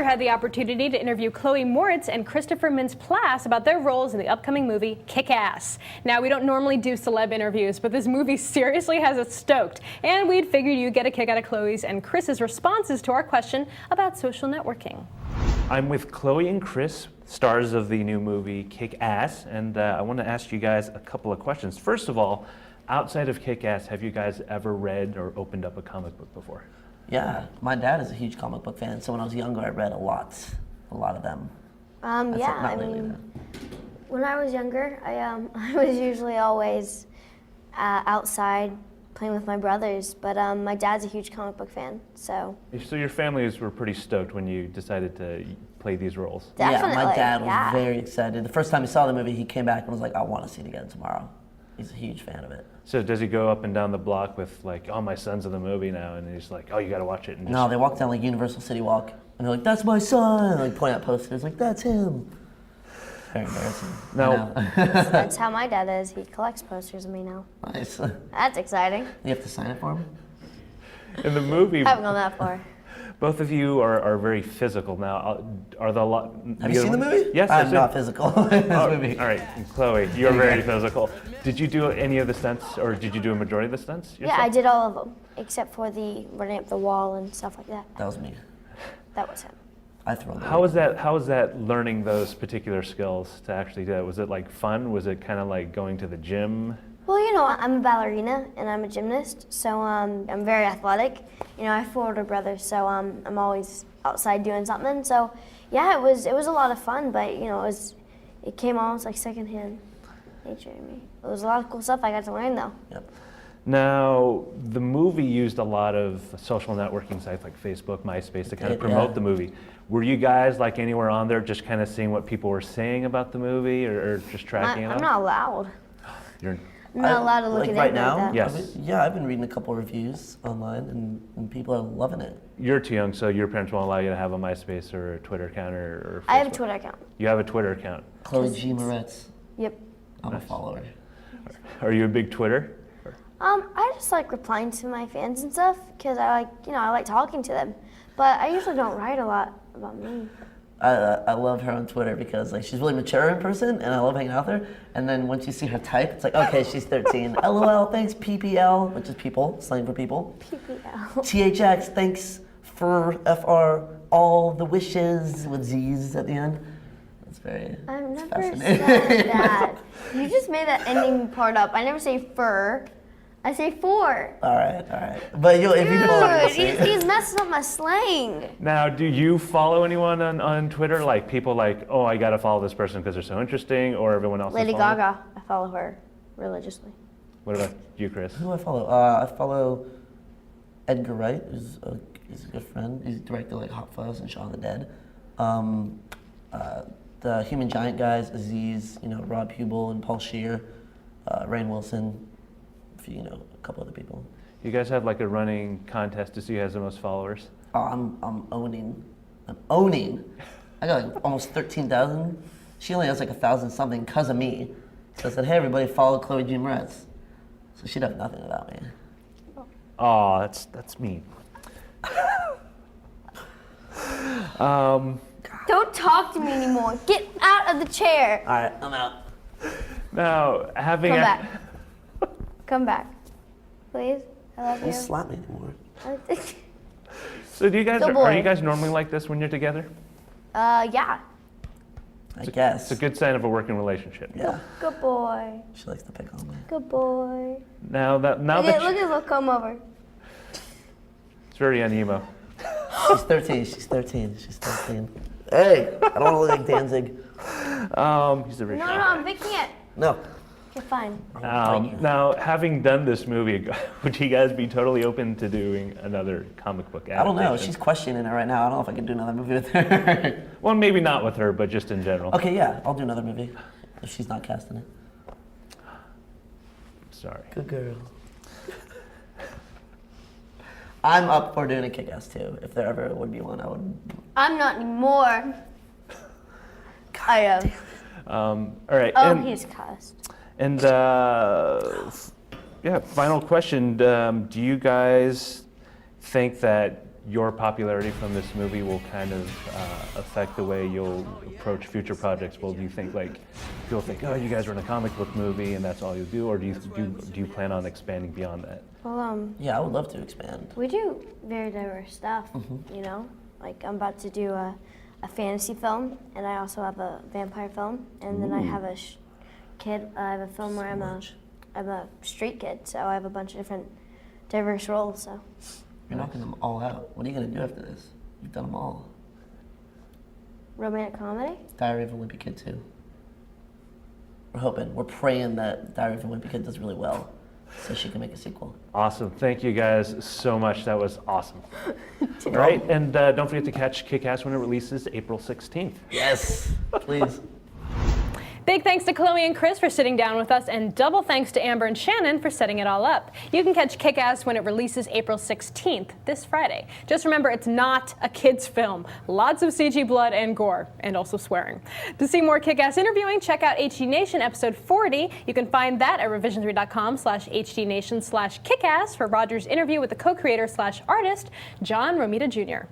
Asher had the opportunity to interview Chloë Moretz and Christopher Mintz-Plasse about their roles in the upcoming movie Kick-Ass. Now, we don't normally do celeb interviews, but this movie seriously has us stoked, and we'd figured you'd get a kick out of Chloe's and Chris's responses to our question about social networking. I'm with Chloë and Chris, stars of the new movie Kick-Ass, and I want to ask you guys a couple of questions. First of all, outside of Kick-Ass, have you guys ever read or opened up a comic book before? Yeah, my dad is a huge comic book fan, so when I was younger I read a lot of them. When I was younger, I was usually always outside playing with my brothers, but my dad's a huge comic book fan, so. So your families were pretty stoked when you decided to play these roles? Definitely, yeah. My dad was very excited. The first time he saw the movie, he came back and was like, I want to see it again tomorrow. He's a huge fan of it. So does he go up and down the block with like, oh, my son's in the movie now, and he's like, oh, you got to watch it? And No, they walk down like Universal City Walk, and they're like, that's my son, and like point out posters, like, that's him. Very embarrassing. No. That's how my dad is. He collects posters of me now. Nice. That's exciting. You have to sign it for him? In the movie, I haven't gone that far. both of you are very physical now. Are the lot? Have you seen the movie? Yes, I'm not physical in this movie. All right, Chloë, you're very physical. Did you do any of the stunts, or did you do a majority of the stunts yourself? Yeah, I did all of them, except for the running up the wall and stuff like that. That was me. That was him. I throw them. How was that learning those particular skills to actually do that? Was it like fun? Was it kind of like going to the gym? Well, you know, I'm a ballerina and I'm a gymnast, so I'm very athletic. You know, I have 4 older brothers, so I'm always outside doing something. So, yeah, it was a lot of fun, but you know, it came almost like secondhand nature to me. It was a lot of cool stuff I got to learn, though. Yep. Now, the movie used a lot of social networking sites like Facebook, MySpace to kind of promote the movie. Were you guys like anywhere on there just kind of seeing what people were saying about the movie, or just tracking it out? I'm not allowed. You're I'm not allowed to look like at right it now? like that. Yes. I've been reading a couple reviews online, and people are loving it. You're too young, so your parents won't allow you to have a MySpace or a Twitter account or Facebook. I have a Twitter account. You have a Twitter account. Chloë G. Moretz. Yep. I'm a follower. Are you a big Twitter? I just like replying to my fans and stuff because I like talking to them. But I usually don't write a lot about me. I love her on Twitter because like she's really mature in person, and I love hanging out with her. And then once you see her type, it's like, okay, she's 13. LOL, thanks. PPL, which is people, slang for people. PPL. THX, thanks for FR, all the wishes with Z's at the end. It's very I've never fascinating. said that. You just made that ending part up. I never say fur. I say for. All right. But if you follow Dude, he's messing up my slang. Now, do you follow anyone on Twitter? Like people like, oh, I gotta follow this person because they're so interesting, or everyone else? Lady Gaga. I follow her religiously. What about you, Chris? Who do I follow? I follow Edgar Wright, who's a good friend. He's directed like Hot Fuzz and Shaun of the Dead. The Human Giant guys, Aziz, Rob Hubel and Paul Scheer, Rainn Wilson, a couple other people. You guys have like a running contest to see who has the most followers? Oh, I'm owning. I got like almost 13,000. She only has like 1,000 something because of me. So I said, hey everybody, follow Chloë G. Moretz. So she'd have nothing without me. Oh, that's mean. Don't talk to me anymore. Get out of the chair. All right, I'm out. Now, having Come back. Come back. Please. I love Don't you. slap me anymore. So do you guys, Good are boy. you guys normally like this when you're together? Yeah. I guess. It's a good sign of a working relationship. Yeah. Good boy. She likes to pick on me. Good boy. Now Look at his little comb over. It's very unemo. She's 13. Hey, I don't want to look like Danzig. He's a rich No, guy. I'm picking it. No. You're fine. Now, having done this movie, would you guys be totally open to doing another comic book adaptation? I don't know. She's questioning it right now. I don't know if I can do another movie with her. Well, maybe not with her, but just in general. Okay, yeah, I'll do another movie if she's not casting it. Sorry. Good girl. I'm up for doing a Kick-Ass too. If there ever would be one, I would. I'm not anymore. I am. All right. Oh, and, he's cussed. And final question. Do you guys think that your popularity from this movie will kind of affect the way you'll approach future projects? Well, do you think like people think, oh, you guys are in a comic book movie and that's all you do, or do you plan on expanding beyond that? Well, Yeah, I would love to expand. we do very diverse stuff, you know? Like, I'm about to do a fantasy film, and I also have a vampire film, and then I have a I have a film where I'm a street kid, so I have a bunch of different diverse roles, so. You're knocking them all out. What are you gonna do after this? You've done them all. Romantic comedy? Diary of a Wimpy Kid 2. We're praying that Diary of a Wimpy Kid does really well, so she can make a sequel. Awesome. Thank you guys so much. That was awesome. All right, and don't forget to catch Kick-Ass when it releases April 16th. Yes, please. Big thanks to Chloe and Chris for sitting down with us, and double thanks to Amber and Shannon for setting it all up. You can catch Kick-Ass when it releases April 16th, this Friday. Just remember, it's not a kid's film. Lots of CG blood and gore, and also swearing. To see more Kick-Ass interviewing, check out HD Nation episode 40. You can find that at revision3.com/HDNation/Kickass for Roger's interview with the co-creator/artist, John Romita Jr.